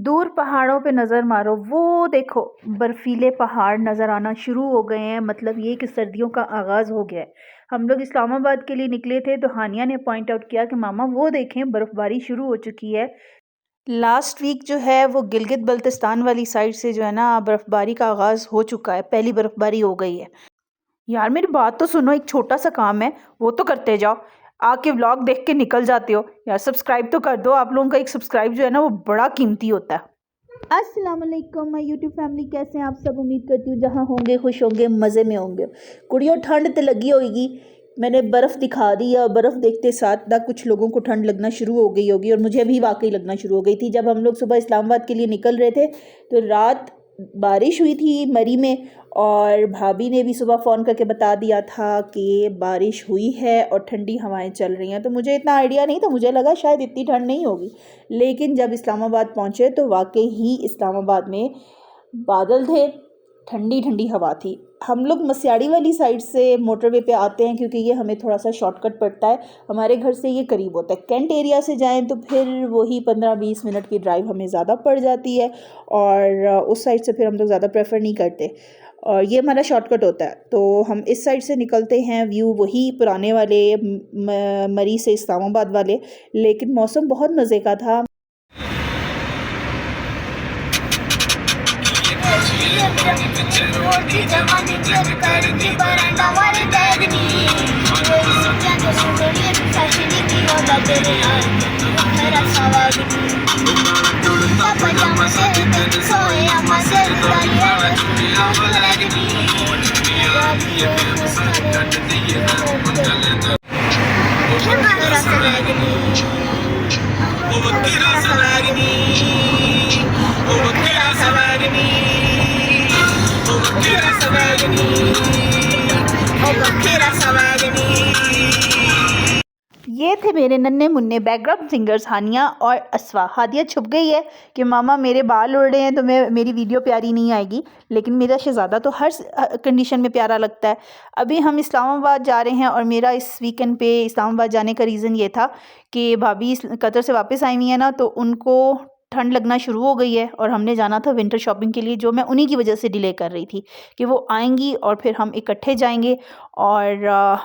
दूर पहाड़ों पे नज़र मारो, वो देखो बर्फीले पहाड़ नज़र आना शुरू हो गए हैं। मतलब ये कि सर्दियों का आगाज़ हो गया है। हम लोग इस्लामाबाद के लिए निकले थे तो हानिया ने पॉइंट आउट किया कि मामा वो देखें बर्फ़बारी शुरू हो चुकी है। लास्ट वीक जो है वो गिलगित बल्तिस्तान वाली साइड से जो है ना बर्फ़बारी का आगाज़ हो चुका है, पहली बर्फ़बारी हो गई है। यार मेरी बात तो सुनो, एक छोटा सा काम है वो तो करते जाओ। आके व्लॉग देख के निकल जाते हो यार, सब्सक्राइब तो कर दो। आप लोगों का एक सब्सक्राइब जो है ना वो बड़ा कीमती होता है। अस्सलाम वालेकुम माय यूट्यूब फैमिली, कैसे हैं आप सब। उम्मीद करती हूँ जहाँ होंगे खुश होंगे, मज़े में होंगे। कुड़ियों ठंड तो लगी होगी, मैंने बर्फ़ दिखा दी है। बर्फ़ देखते साथ ना कुछ लोगों को ठंड लगना शुरू हो गई होगी और मुझे भी वाकई लगना शुरू हो गई थी। जब हम लोग सुबह इस्लामाबाद के लिए निकल रहे थे तो रात बारिश हुई थी मरी में, और भाभी ने भी सुबह फ़ोन करके बता दिया था कि बारिश हुई है और ठंडी हवाएं चल रही हैं। तो मुझे इतना आइडिया नहीं था, मुझे लगा शायद इतनी ठंड नहीं होगी। लेकिन जब इस्लामाबाद पहुँचे तो वाकई ही इस्लामाबाद में बादल थे, ठंडी ठंडी हवा थी। हम लोग मस्याड़ी वाली साइड से मोटरवे पे आते हैं क्योंकि ये हमें थोड़ा सा शॉर्टकट पड़ता है। हमारे घर से ये करीब होता है। कैंट एरिया से जाएं तो फिर वही 15-20 मिनट की ड्राइव हमें ज़्यादा पड़ जाती है, और उस साइड से फिर हम लोग ज़्यादा प्रेफर नहीं करते, और ये हमारा शॉर्टकट होता है। तो हम इस साइड से निकलते हैं। व्यू वही पुराने वाले मरी से इस्लामाबाद वाले, लेकिन मौसम बहुत मज़े का था। ये थे मेरे नन्हे मुन्ने बैकग्राउंड सिंगर्स हानिया और अस्वा। हादिया छुप गई है कि मामा मेरे बाल उड़ रहे हैं तो मेरी वीडियो प्यारी नहीं आएगी, लेकिन मेरा शहज़ादा तो हर कंडीशन में प्यारा लगता है। अभी हम इस्लामाबाद जा रहे हैं और मेरा इस वीकेंड पे इस्लामाबाद जाने का रीज़न ये था कि भाभी कतर से वापस आई हुई है ना, तो उनको ठंड लगना शुरू हो गई है और हमने जाना था विंटर शॉपिंग के लिए, जो मैं उन्हीं की वजह से डिले कर रही थी कि वो आएंगी और फिर हम इकट्ठे जाएंगे। और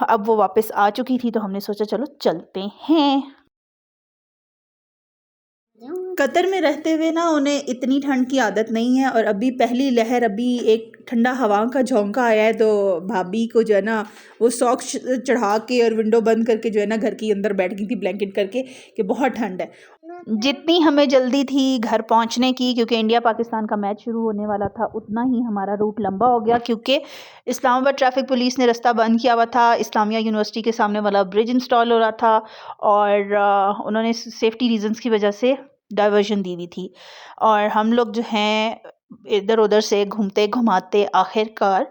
अब वो वापस आ चुकी थी तो हमने सोचा चलो चलते हैं। कतर में रहते हुए ना उन्हें इतनी ठंड की आदत नहीं है, और अभी पहली लहर, अभी एक ठंडा हवा का झोंका आया है तो भाभी को जो है ना वो सॉक्स चढ़ा के और विंडो बंद करके जो है ना घर के अंदर बैठ गई थी ब्लैंकेट करके कि बहुत ठंड है। जितनी हमें जल्दी थी घर पहुंचने की, क्योंकि इंडिया पाकिस्तान का मैच शुरू होने वाला था, उतना ही हमारा रूट लंबा हो गया, क्योंकि इस्लामाबाद ट्रैफिक पुलिस ने रास्ता बंद किया हुआ था। इस्लामिया यूनिवर्सिटी के सामने वाला ब्रिज इंस्टॉल हो रहा था और उन्होंने सेफ्टी रीजंस की वजह से डाइवर्जन दी हुई थी, और हम लोग जो हैं इधर उधर से घूमते घुमाते आखिरकार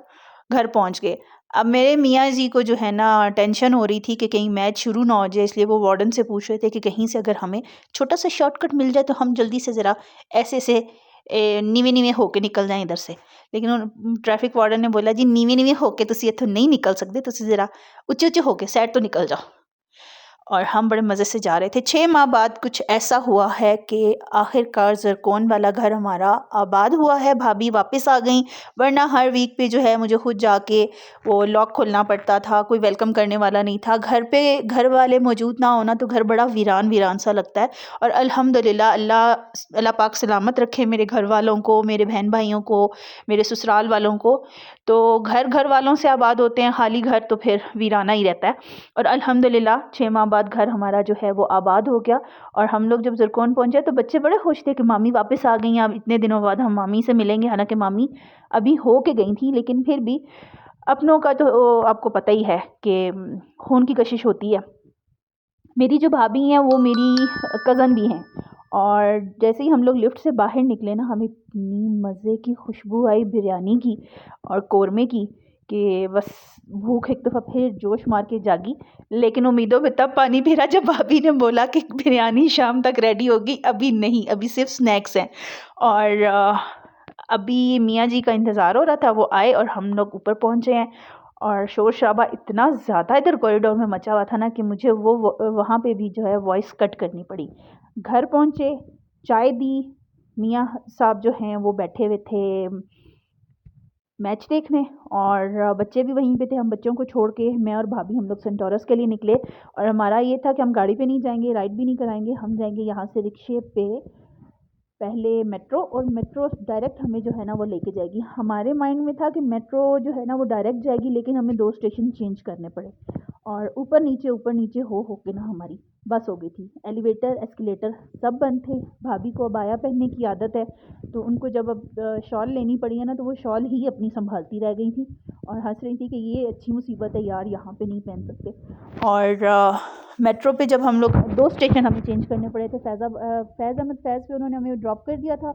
घर पहुंच गए। अब मेरे मियाँ जी को जो है ना टेंशन हो रही थी कि कहीं मैच शुरू ना हो जाए, इसलिए वो वार्डन से पूछ रहे थे कि कहीं से अगर हमें छोटा सा शॉर्टकट मिल जाए तो हम जल्दी से ज़रा ऐसे से नीवे नीवे होके निकल जाएं इधर से। लेकिन ट्रैफिक वार्डन ने बोला जी नीवे नीवे होके तुसी इत्थों नहीं निकल सकते, तुसी ज़रा उच्चे उच्चे होके साइड तो निकल जाओ। और हम बड़े मज़े से जा रहे थे। 6 माह बाद कुछ ऐसा हुआ है कि आखिरकार ज़रकोन वाला घर हमारा आबाद हुआ है। भाभी वापस आ गई, वरना हर वीक पे जो है मुझे खुद जाके वो लॉक खोलना पड़ता था, कोई वेलकम करने वाला नहीं था। घर पे घर वाले मौजूद ना होना तो घर बड़ा वीरान वीरान सा लगता है। और अल्हम्दुलिल्लाह अल्लाह पाक सलामत रखे मेरे घर वालों को, मेरे बहन भाइयों को, मेरे ससुराल वालों को। तो घर घर वालों से आबाद होते हैं, खाली घर तो फिर वीराना ही रहता है। और अल्हम्दुलिल्लाह 6 माह बाद घर हमारा जो है वो आबाद हो गया। और हम लोग जब ज़रकोन पहुंचे तो बच्चे बड़े खुश थे कि मामी वापस आ गई हैं, अब इतने दिनों बाद हम मामी से मिलेंगे। हालांकि मामी अभी हो के गई थी, लेकिन फिर भी अपनों का तो आपको पता ही है कि खून की कशिश होती है। मेरी जो भाभी हैं वो मेरी कज़न भी हैं, और जैसे ही हम लोग लिफ्ट से बाहर निकले ना, हमें इतनी मज़े की खुशबू आई बिरयानी की और कौरमे की कि बस भूख एक दफ़ा फिर जोश मार के जागी। लेकिन उम्मीदों में तब पानी फिरा जब भाभी ने बोला कि बिरयानी शाम तक रेडी होगी। अभी नहीं, अभी सिर्फ स्नैक्स हैं। और अभी मियाँ जी का इंतज़ार हो रहा था, वो आए और हम लोग ऊपर पहुँचे हैं। और शोर शराबा इतना ज़्यादा इधर कॉरिडोर में मचा हुआ था ना कि मुझे वहाँ पे भी जो है वॉइस कट करनी पड़ी। घर पहुँचे, चाय दी, मियाँ साहब जो हैं वो बैठे हुए थे मैच देखने, और बच्चे भी वहीं पे थे। हम बच्चों को छोड़ के मैं और भाभी हम लोग सेंटोरस के लिए निकले, और हमारा ये था कि हम गाड़ी पे नहीं जाएंगे, राइड भी नहीं कराएंगे, हम जाएंगे यहाँ से रिक्शे पे पहले मेट्रो, और मेट्रो डायरेक्ट हमें जो है ना वो लेके जाएगी। हमारे माइंड में था कि मेट्रो जो है ना वो डायरेक्ट जाएगी, लेकिन हमें 2 स्टेशन चेंज करने पड़े, और ऊपर नीचे हो के ना हमारी बस हो गई थी। एलिवेटर एस्केलेटर सब बंद थे। भाभी को अबाया पहनने की आदत है, तो उनको जब अब शॉल लेनी पड़ी है ना, तो वो शॉल ही अपनी संभालती रह गई थी और हंस रही थी कि ये अच्छी मुसीबत है यार, यहाँ पे नहीं पहन सकते। और मेट्रो पे जब हम लोग 2 स्टेशन हमें चेंज करने पड़े थे। फैज़ अहमद फैज़ पे उन्होंने हमें ड्रॉप कर दिया था,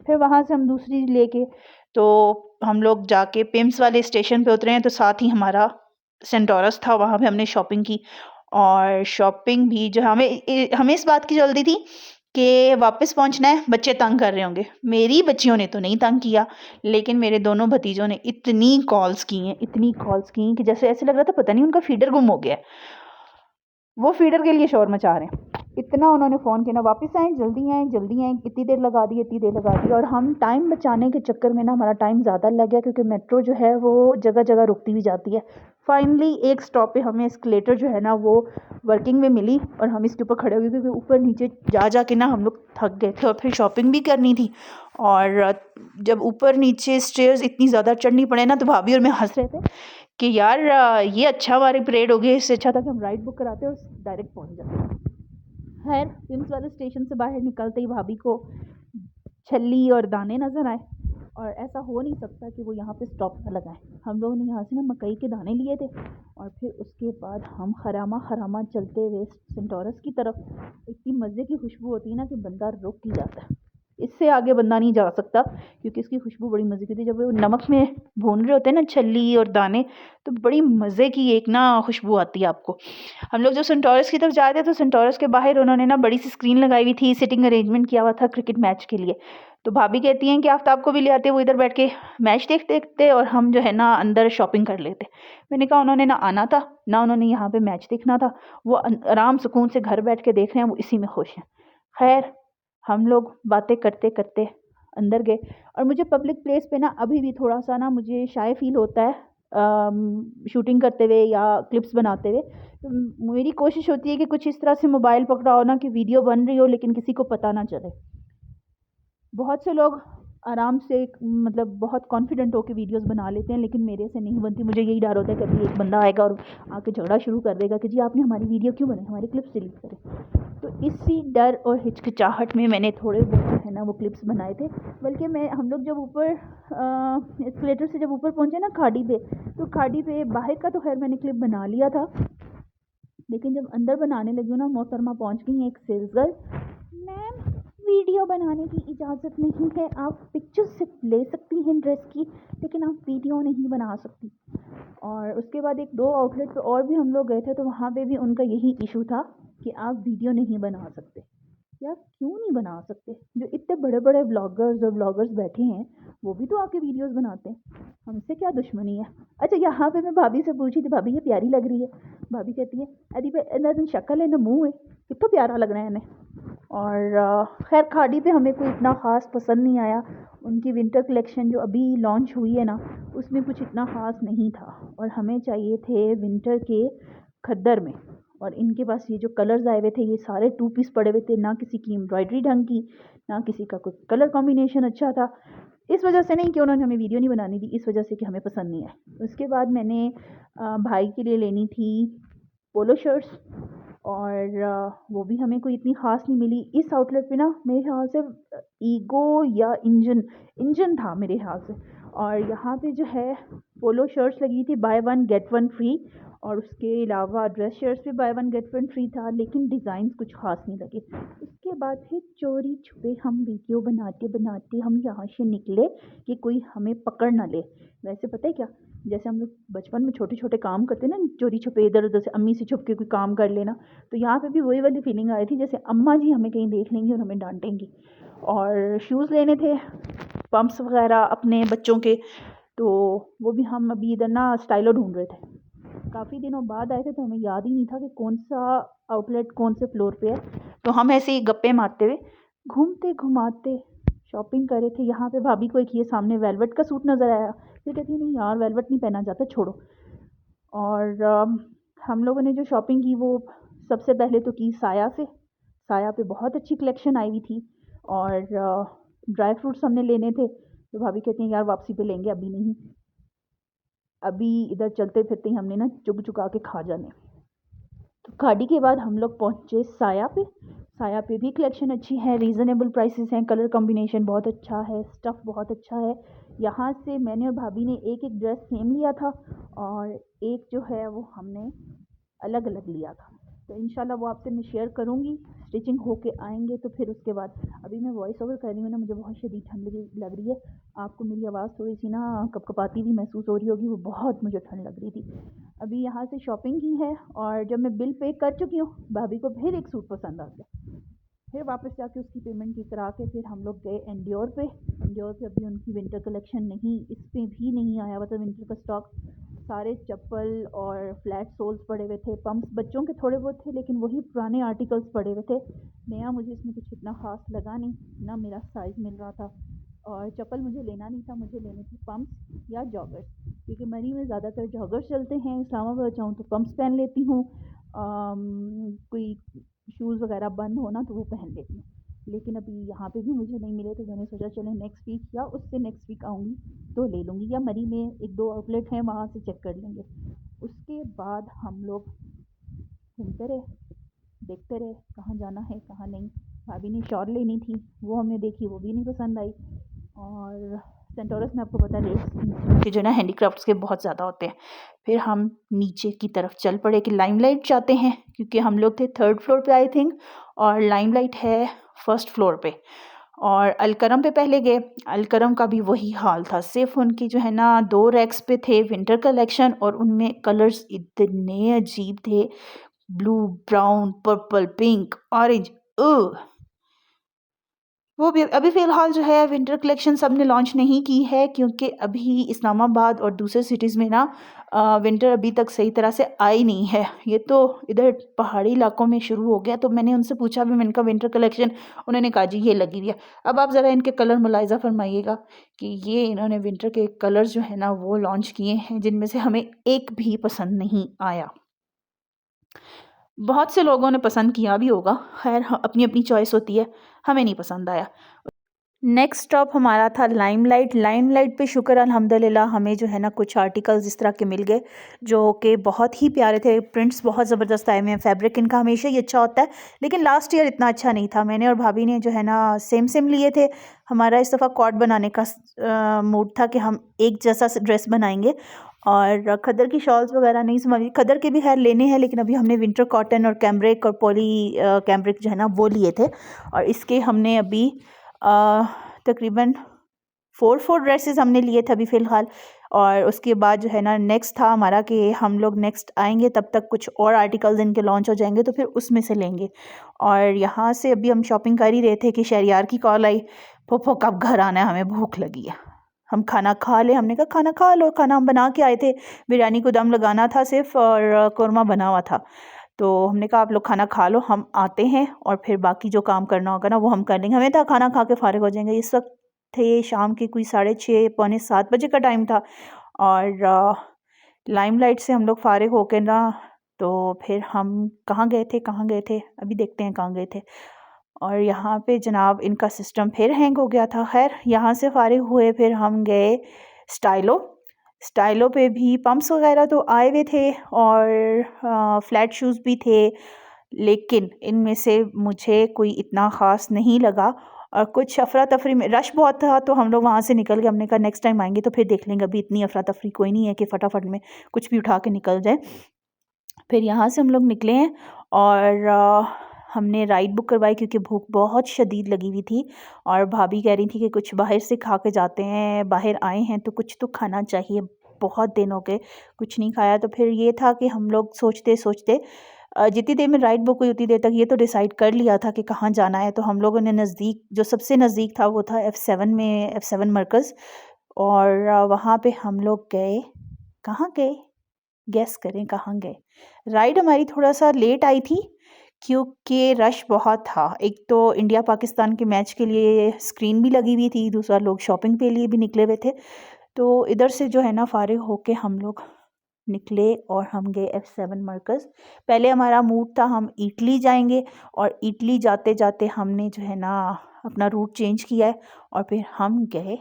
फिर वहाँ से हम दूसरी लेके तो हम लोग जाके पिम्स वाले स्टेशन पे उतरे हैं, तो साथ ही हमारा सेंटोरस था, वहाँ पे हमने शॉपिंग की। और शॉपिंग भी जो हमें इस बात की जल्दी थी कि वापस पहुँचना है, बच्चे तंग कर रहे होंगे। मेरी बच्चियों ने तो नहीं तंग किया, लेकिन मेरे दोनों भतीजों ने इतनी कॉल्स की कि जैसे ऐसे लग रहा था पता नहीं उनका फीडर गुम हो गया है। वो फीडर के लिए शोर मचा रहे हैं। इतना उन्होंने फ़ोन किया ना, वापस आएँ, जल्दी आएँ, इतनी देर लगा दी। और हम टाइम बचाने के चक्कर में ना हमारा टाइम ज़्यादा लग गया, क्योंकि मेट्रो जो है वो जगह रुकती भी जाती है। फाइनली एक स्टॉप पे हमें एस्केलेटर जो है ना वो वर्किंग में मिली, और हम इसके ऊपर खड़े हो गए, क्योंकि ऊपर नीचे जा के ना हम लोग थक गए थे, और फिर शॉपिंग भी करनी थी। और जब ऊपर नीचे स्टेयर्स इतनी ज़्यादा चढ़नी पड़े ना, तो भाभी और मैं हंस रहे थे कि यार ये अच्छा हमारी परेड हो गई, इससे अच्छा था कि हम राइड बुक कराते और डायरेक्ट पहुंच जाते। खैर पिम्स वाले स्टेशन से बाहर निकलते ही भाभी को छल्ली और दाने नज़र आए, और ऐसा हो नहीं सकता कि वो यहाँ पे स्टॉप ना लगाएं। हम लोगों ने यहाँ से ना मकई के दाने लिए थे, और फिर उसके बाद हम खरामा चलते हुए सेंटोरस की तरफ। इतनी मज़े की खुशबू होती है ना कि बंदा रुक ही जाता है। इससे आगे बंदा नहीं जा सकता, क्योंकि इसकी खुशबू बड़ी मज़े की थी। जब वो नमक में भून रहे होते हैं ना छल्ली और दाने, तो बड़ी मज़े की एक ना खुशबू आती है आपको। हम लोग जब सेंटोरस की तरफ जा रहे थे, तो सेंटोरस के बाहर उन्होंने ना बड़ी सी स्क्रीन लगाई हुई थी, सिटिंग अरेंजमेंट किया हुआ था क्रिकेट मैच के लिए। तो भाभी कहती हैं कि आफ्ताब को भी ले आते, वो इधर बैठ के मैच देखते देखते और हम जो है ना अंदर शॉपिंग कर लेते। मैंने कहा उन्होंने ना आना था, ना उन्होंने यहाँ पे मैच देखना था, वो आराम सुकून से घर बैठ के देख रहे हैं, वो इसी में खुश हैं। खैर हम लोग बातें करते करते अंदर गए, और मुझे पब्लिक प्लेस पे ना अभी भी थोड़ा सा ना मुझे शाय फील होता है शूटिंग करते हुए या क्लिप्स बनाते हुए। तो मेरी कोशिश होती है कि कुछ इस तरह से मोबाइल पकड़ा हो ना कि वीडियो बन रही हो, लेकिन किसी को पता ना चले। बहुत से लोग आराम से मतलब बहुत कॉन्फिडेंट होकर वीडियोस बना लेते हैं, लेकिन मेरे से नहीं बनती। मुझे यही डर होता है कि अभी एक बंदा आएगा और आके झगड़ा शुरू कर देगा कि जी आपने हमारी वीडियो क्यों बनाई, हमारी क्लिप्स डिलीट करें। तो इसी डर और हिचकिचाहट में मैंने थोड़े बहुत जो है ना वो क्लिप्स बनाए थे। बल्कि हम लोग जब ऊपर एस्केलेटर से जब ऊपर पहुँचे ना खाड़ी पे, तो खाड़ी पे बाहर का तो खैर मैंने क्लिप बना लिया था, लेकिन जब अंदर बनाने लगी हूँ ना, मोहतरमा पहुँच गई एक सेल्स गर्ल। मैम वीडियो बनाने की इजाज़त नहीं है, आप पिक्चर सिर्फ ले सकती हैं ड्रेस की, लेकिन आप वीडियो नहीं बना सकती। और उसके बाद 1-2 आउटलेट पे और भी हम लोग गए थे, तो वहाँ पे भी उनका यही इशू था कि आप वीडियो नहीं बना सकते। यार क्यों नहीं बना सकते? जो इतने बड़े बड़े व्लॉगर्स बैठे हैं, वो भी तो आके वीडियोस बनाते हैं, हमसे क्या दुश्मनी है। अच्छा यहाँ पे मैं भाभी से पूछी थी, भाभी ये प्यारी लग रही है। भाभी कहती है अरे भाई शक्ल है ना मुँह है, कितना प्यारा लग रहा है इन्हें। और खैर खाड़ी पे हमें कोई इतना ख़ास पसंद नहीं आया। उनकी विंटर कलेक्शन जो अभी लॉन्च हुई है ना, उसमें कुछ इतना ख़ास नहीं था, और हमें चाहिए थे विंटर के खद्दर में। और इनके पास ये जो कलर्स आए हुए थे, ये सारे 2 पीस पड़े हुए थे, ना किसी की एम्ब्रॉयडरी ढंग की, ना किसी का कोई कलर कॉम्बिनेशन अच्छा था। इस वजह से नहीं कि उन्होंने हमें वीडियो नहीं बनानी दी, इस वजह से कि हमें पसंद नहीं आया। उसके बाद मैंने भाई के लिए लेनी थी पोलो शर्ट्स, और वो भी हमें कोई इतनी ख़ास नहीं मिली। इस आउटलेट पे ना मेरे ख्याल से ईगो या इंजन था मेरे ख्याल से। और यहाँ पे जो है पोलो शर्ट्स लगी थी बाय 1 गेट 1 फ्री, और उसके अलावा ड्रेस शर्ट्स भी बाय 1 गेट 1 फ्री था, लेकिन डिज़ाइन कुछ ख़ास नहीं लगे। उसके बाद फिर चोरी छुपे हम वीडियो बनाते बनाते हम यहाँ से निकले कि कोई हमें पकड़ ना ले। वैसे पता है क्या, जैसे हम लोग बचपन में छोटे छोटे काम करते ना, चोरी छुपे इधर उधर से अम्मी से छुप के कोई काम कर लेना, तो यहाँ पे भी वही वाली फीलिंग आई थी जैसे अम्मा जी हमें कहीं देख लेंगी और हमें डांटेंगी। और शूज़ लेने थे, पम्प्स वगैरह अपने बच्चों के, तो वो भी हम अभी इधर ना स्टाइलो ढूंढ रहे थे। काफ़ी दिनों बाद आए थे, तो हमें याद ही नहीं था कि कौन सा आउटलेट कौन से फ्लोर पे है। तो हम ऐसे ही गप्पे मारते हुए घूमते घुमाते शॉपिंग कर रहे थे। यहाँ पे भाभी को एक ये सामने वेलवेट का सूट नज़र आया, फिर कहती नहीं यार वेलवेट नहीं पहना जाता, छोड़ो। और हम लोगों ने जो शॉपिंग की वो सबसे पहले तो की साया से। साया पे बहुत अच्छी कलेक्शन आई हुई थी। और ड्राई फ्रूट्स हमने लेने थे, तो भाभी कहती हैं यार वापसी पे लेंगे, अभी नहीं, अभी इधर चलते फिरते ही हमने ना चुग चुका के खा जाने। तो खाड़ी के बाद हम लोग पहुँचे साया पे। साया पे भी कलेक्शन अच्छी है, रीज़नेबल प्राइसेस हैं, कलर कॉम्बिनेशन बहुत अच्छा है, स्टफ़ बहुत अच्छा है। यहाँ से मैंने और भाभी ने एक एक ड्रेस सेम लिया था और एक जो है वो हमने अलग अलग लिया था। तो इंशाल्लाह वो आपसे मैं शेयर करूँगी, स्टिचिंग होके आएंगे तो फिर उसके बाद। अभी मैं वॉइस ओवर कर रही हूँ ना, मुझे बहुत शदीद ठंड लग रही है। आपको मेरी आवाज़ थोड़ी सी ना कपकपाती भी महसूस हो रही होगी, वो बहुत मुझे ठंड लग रही थी। अभी यहाँ से शॉपिंग की है और जब मैं बिल पे कर चुकी हूँ, भाभी को फिर एक सूट पसंद आ गया, फिर वापस जाके उसकी पेमेंट की करा के फिर हम लोग गए एंडियोर पे। एंडियोर पे अभी उनकी विंटर कलेक्शन नहीं, इस पे भी नहीं आया हुआ था विंटर का स्टॉक। सारे चप्पल और फ्लैट सोल्स पड़े हुए थे, पम्प्स बच्चों के थोड़े बहुत थे, लेकिन वही पुराने आर्टिकल्स पड़े हुए थे। नया मुझे इसमें कुछ इतना ख़ास लगा नहीं, ना मेरा साइज़ मिल रहा था। और चप्पल मुझे लेना नहीं था, मुझे लेने थे पम्प्स या जॉगर्स, क्योंकि मरी में ज़्यादातर जॉगर्स चलते हैं। इस्लामाबाद जाऊँ तो पम्प्स पहन लेती हूँ, कोई शूज़ वगैरह बंद हो ना तो वो पहन लेती हूँ। लेकिन अभी यहाँ पे भी मुझे नहीं मिले, तो मैंने सोचा चलें नेक्स्ट वीक या उससे नेक्स्ट वीक आऊँगी तो ले लूँगी, या मरी में एक दो आउटलेट हैं वहाँ से चेक कर लेंगे। उसके बाद हम लोग घूमते रहे, देखते रहे कहाँ जाना है कहाँ नहीं। भाभी ने शॉल लेनी थी, वो हमने देखी, वो भी नहीं पसंद आई। और सेंटोरस में आपको पता है कि जो ना हैंडीक्राफ्ट्स के बहुत ज़्यादा होते हैं। फिर हम नीचे की तरफ चल पड़े कि लाइमलाइट जाते हैं, क्योंकि हम लोग थे 3rd फ्लोर पे आई थिंक, और लाइमलाइट है 1st फ्लोर पे। और अलकरम पे पहले गए, अलकरम का भी वही हाल था, सिर्फ उनकी जो है ना 2 रैक्स पे थे विंटर कलेक्शन, और उनमें कलर्स इतने अजीब थे, blue, brown, purple, pink, orange. वो भी अभी फ़िलहाल जो है विंटर कलेक्शन सब ने लॉन्च नहीं की है, क्योंकि अभी इस्लामाबाद और दूसरे सिटीज़ में ना विंटर अभी तक सही तरह से आई नहीं है। ये तो इधर पहाड़ी इलाकों में शुरू हो गया। तो मैंने उनसे पूछा भी, मैंने कहा विंटर कलेक्शन, उन्होंने कहा जी ये लगी हुई है। अब आप ज़रा इनके कलर मुलाहिज़ा फरमाइएगा कि ये इन्होंने विंटर के कलर्स जो है ना वो लॉन्च किए हैं, जिनमें से हमें एक भी पसंद नहीं आया। बहुत से लोगों ने पसंद किया भी होगा, खैर अपनी अपनी चॉइस होती है, हमें नहीं पसंद आया। नेक्स्ट स्टॉप हमारा था लाइमलाइट। लाइमलाइट पे शुक्र अल्हम्दुलिल्लाह हमें जो है ना कुछ आर्टिकल्स इस तरह के मिल गए जो कि बहुत ही प्यारे थे, प्रिंट्स बहुत ज़बरदस्त आए हुए हैं, फैब्रिक इनका हमेशा ही अच्छा होता है, लेकिन लास्ट ईयर इतना अच्छा नहीं था। मैंने और भाभी ने जो है ना सेम सेम लिए थे। हमारा इस दफ़ा कॉट बनाने का मूड था कि हम एक जैसा ड्रेस बनाएंगे, और खदर की शॉल्स वगैरह नहीं समझ, खदर के भी खैर लेने हैं, लेकिन अभी हमने विंटर कॉटन और कैम्ब्रिक और पॉली कैम्ब्रिक जो है ना वो लिए थे। और इसके हमने अभी तकरीबन 4 ड्रेसेस हमने लिए थे अभी फ़िलहाल। और उसके बाद जो है ना नेक्स्ट था हमारा कि हम लोग नेक्स्ट आएंगे, तब तक कुछ और आर्टिकल्स इनके लॉन्च हो जाएंगे तो फिर उसमें से लेंगे। और यहाँ से अभी हम शॉपिंग कर ही रहे थे कि शहरियार की कॉल आई, फूफो कब घर आना है, हमें भूख लगी है, हम खाना खा ले। हमने कहा खाना खा लो, खाना हम बना के आए थे, बिरयानी को दम लगाना था सिर्फ, और कौरमा बना हुआ था। तो हमने कहा आप लोग खाना खा लो, हम आते हैं और फिर बाकी जो काम करना होगा ना वो हम कर लेंगे। हमें था खाना खा के फ़ारिग हो जाएंगे। इस वक्त थे शाम के कोई 6:30 पौने 7 बजे का टाइम था। और लाइमलाइट से हम लोग फ़ारिग होकर ना, तो फिर हम कहाँ गए थे अभी देखते हैं कहाँ गए थे। और यहाँ पे जनाब इनका सिस्टम फिर हैंग हो गया था। खैर यहाँ से फ़ारिग हुए, फिर हम गए स्टाइलो। स्टाइलो पे भी पम्प्स वगैरह तो आए हुए थे और फ्लैट शूज़ भी थे, लेकिन इनमें से मुझे कोई इतना ख़ास नहीं लगा। और कुछ अफरा तफरी में रश बहुत था, तो हम लोग वहाँ से निकल गए। हमने कहा नेक्स्ट टाइम आएंगे तो फिर देख लेंगे, अभी इतनी अफरा तफरी कोई नहीं है कि फटाफट में कुछ भी उठा के निकल जाए। फिर यहाँ से हम लोग निकले हैं और हमने राइड बुक करवाई, क्योंकि भूख बहुत शदीद लगी हुई थी। और भाभी कह रही थी कि कुछ बाहर से खा के जाते हैं, बाहर आए हैं तो कुछ तो खाना चाहिए, बहुत दिन हो गए कुछ नहीं खाया। तो फिर ये था कि हम लोग सोचते सोचते जितनी देर में राइड बुक हुई उतनी देर तक ये तो डिसाइड कर लिया था कि कहाँ जाना है। तो हम लोगों ने नज़दीक, जो सबसे नज़दीक था वो था F7 में, F7 मरकज़। और वहाँ पे हम लोग गए। कहाँ गए, गेस करें कहाँ गए। राइड हमारी थोड़ा सा लेट आई थी, क्योंकि रश बहुत था। एक तो इंडिया पाकिस्तान के मैच के लिए स्क्रीन भी लगी हुई थी, दूसरा लोग शॉपिंग के लिए भी निकले हुए थे। तो इधर से जो है ना फ़ारिग होके हम लोग निकले और हम गए F7 मरकज़। पहले हमारा मूड था हम इटली जाएंगे, और इटली जाते जाते हमने जो है ना अपना रूट चेंज किया है और फिर हम गए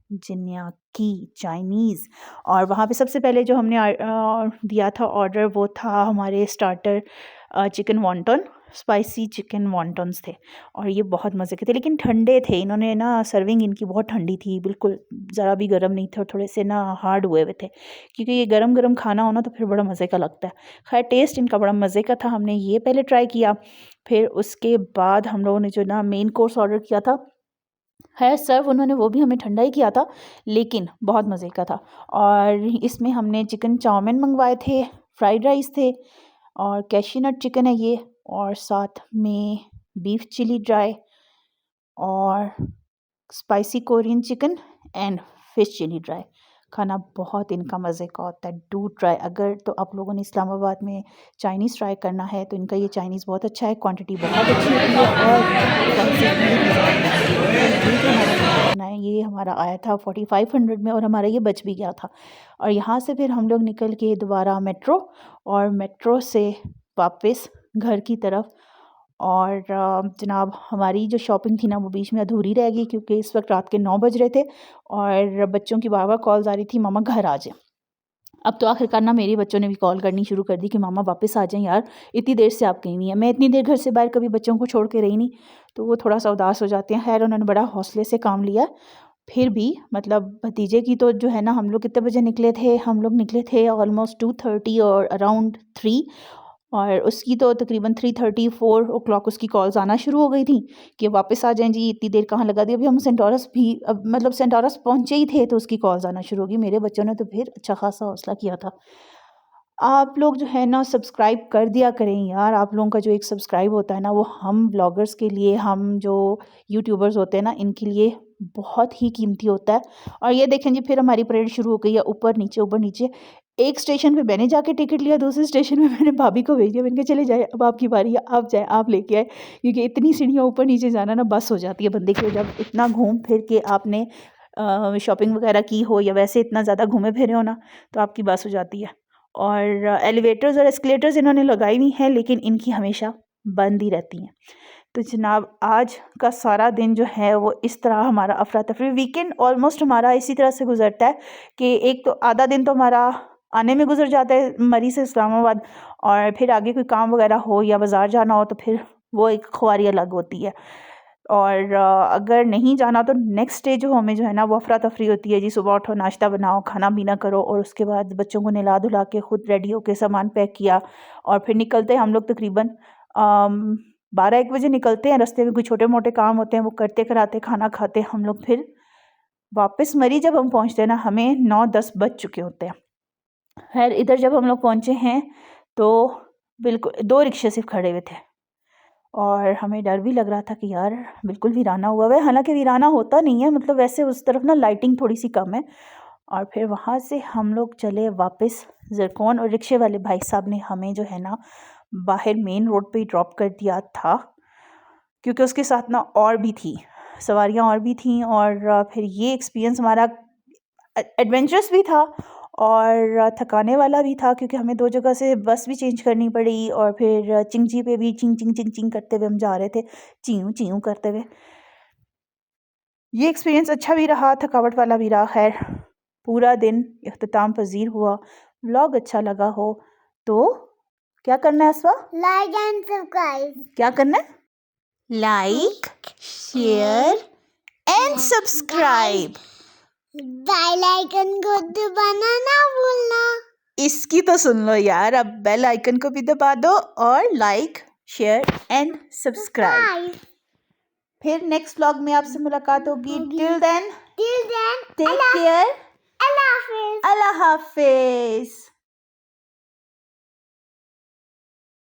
जिन्या की चाइनीज़। और वहाँ पे सबसे पहले जो हमने दिया था ऑर्डर वो था हमारे starter chicken wonton, spicy chicken wontons थे, और ये बहुत मज़े के थे, लेकिन ठंडे थे। इन्होंने ना सर्विंग इनकी बहुत ठंडी थी, बिल्कुल ज़रा भी गर्म नहीं थे, और थोड़े से ना हार्ड हुए हुए थे, क्योंकि ये गरम गरम खाना हो ना तो फिर बड़ा मज़े का लगता है। खैर टेस्ट इनका बड़ा मज़े का था, हमने ये पहले ट्राई किया। फिर उसके बाद हम लोगों ने जो ना मेन कोर्स ऑर्डर किया था, है सर्व उन्होंने वो भी हमें ठंडा ही किया था, लेकिन बहुत मज़े का था। और इसमें हमने चिकन चाउमीन मंगवाए थे, फ्राइड राइस थे, और कैश्यू नट चिकन है ये, और साथ में बीफ चिली ड्राई, और spicy Korean chicken and fish chilli dry. खाना बहुत इनका मज़े का होता है, डू ट्राई। अगर तो आप लोगों ने इस्लामाबाद में चाइनीज़ ट्राई करना है तो इनका ये चाइनीज़ बहुत अच्छा है, क्वांटिटी बहुत अच्छी होती है, और प्राइसेस भी ये जो हमारा खाना है ये हमारा आया था 4500 में, और हमारा ये बच भी गया था। और यहाँ से फिर हम लोग निकल के दोबारा मेट्रो, और मेट्रो से वापस घर की तरफ। और जनाब हमारी जो शॉपिंग थी ना वो बीच में अधूरी रह गई, क्योंकि इस वक्त रात के 9 बज रहे थे और बच्चों की बार बार कॉल्स आ रही थी, मामा घर आ जाए। अब तो आखिरकार ना मेरे बच्चों ने भी कॉल करनी शुरू कर दी कि मामा वापस आ जाएं यार, इतनी देर से आप कहीं नहीं है। मैं इतनी देर घर से बाहर कभी बच्चों को छोड़ के रही नहीं, तो वो थोड़ा सा उदास हो जाते हैं। खैर उन्होंने बड़ा हौसले से काम लिया। फिर भी मतलब भतीजे की तो जो है ना, हम लोग कितने बजे निकले थे, हम लोग निकले थे ऑलमोस्ट 2:30 और अराउंड 3, और उसकी तो तकरीबन 3:30 4 ओ क्लॉक उसकी कॉल्स आना शुरू हो गई थी कि वापस आ जाएं जी, इतनी देर कहाँ लगा दी। अभी हम सेंटोरस भी मतलब सेंटोरस पहुँचे ही थे तो उसकी कॉल्स आना शुरू हो गई। मेरे बच्चों ने तो फिर अच्छा खासा हौसला किया था। आप लोग जो है ना सब्सक्राइब कर दिया करें यार, आप लोगों का जो एक सब्सक्राइब होता है ना वो हम ब्लॉगर्स के लिए, हम जो यूट्यूबर्स होते हैं ना इनके लिए बहुत ही कीमती होता है। और ये देखें जी फिर हमारी परेड शुरू हो गई है, ऊपर नीचे ऊपर नीचे। एक स्टेशन पे मैंने जाके टिकट लिया, दूसरे स्टेशन पे मैंने भाभी को भेज दिया, मैंने कहा चले जाए अब आपकी बारी है, आप जाए आप लेके आए, क्योंकि इतनी सीढ़ियाँ ऊपर नीचे जाना ना बस हो जाती है बंदे की। जब इतना घूम फिर के आपने शॉपिंग वगैरह की हो या वैसे इतना ज़्यादा घूमे फिरे हो ना तो आपकी बस हो जाती है। और एलिवेटर्स और एस्केलेटर्स इन्होंने लगाई हुई हैं, लेकिन इनकी हमेशा बंद ही रहती हैं। तो जनाब आज का सारा दिन जो है वो इस तरह हमारा अफरा तफरी, वीकेंड ऑलमोस्ट हमारा इसी तरह से गुजरता है कि एक तो आधा दिन तो हमारा आने में गुजर जाता है मरी से इस्लामाबाद, और फिर आगे कोई काम वगैरह हो या बाज़ार जाना हो तो फिर वो एक ख्वारी अलग होती है। और अगर नहीं जाना तो नेक्स्ट डे जो हमें जो है ना वो अफरा तफरी होती है जी। सुबह उठो, नाश्ता बनाओ, खाना पीना करो, और उसके बाद बच्चों को नहला धुला के खुद रेडी होके सामान पैक किया, और फिर निकलते हैं हम लोग तकरीबन 12-1 बजे निकलते हैं। रास्ते में कोई छोटे मोटे काम होते हैं वो करते कराते खाना खाते हम लोग फिर वापस मरी जब हम पहुँचते हैं ना हमें 9-10 बज चुके होते हैं। खैर इधर जब हम लोग पहुँचे हैं तो बिल्कुल 2 रिक्शे सिर्फ खड़े हुए थे, और हमें डर भी लग रहा था कि यार बिल्कुल वीराना हुआ है। हालांकि वीराना होता नहीं है, मतलब वैसे उस तरफ ना लाइटिंग थोड़ी सी कम है। और फिर वहाँ से हम लोग चले वापस ज़रकौन, और रिक्शे वाले भाई साहब ने हमें जो है ना बाहर मेन रोड पे ड्रॉप कर दिया था, क्योंकि उसके साथ ना और भी थी सवारियाँ और भी थीं। और फिर ये एक्सपीरियंस हमारा एडवेंचरस भी था और थकाने वाला भी था, क्योंकि हमें 2 जगह से बस भी चेंज करनी पड़ी, और फिर चिंगजी पे भी चिंग चिंग चिंग चिंग करते हुए हम जा रहे थे, चीं चीं करते हुए। ये एक्सपीरियंस अच्छा भी रहा, थकावट वाला भी रहा। खैर पूरा दिन इख्तिताम पजीर हुआ। व्लॉग अच्छा लगा हो तो क्या करना है अस्वा? Like and subscribe. क्या करना है? Like, share and subscribe. Bell icon को दबाना ना भूलना। इसकी तो सुन लो यार, अब बेल आइकन को भी दबा दो और लाइक, शेयर एंड सब्सक्राइब। फिर नेक्स्ट व्लॉग में आपसे मुलाकात होगी। Till then take care. अल्लाह हाफिज। अल्लाह हाफिज।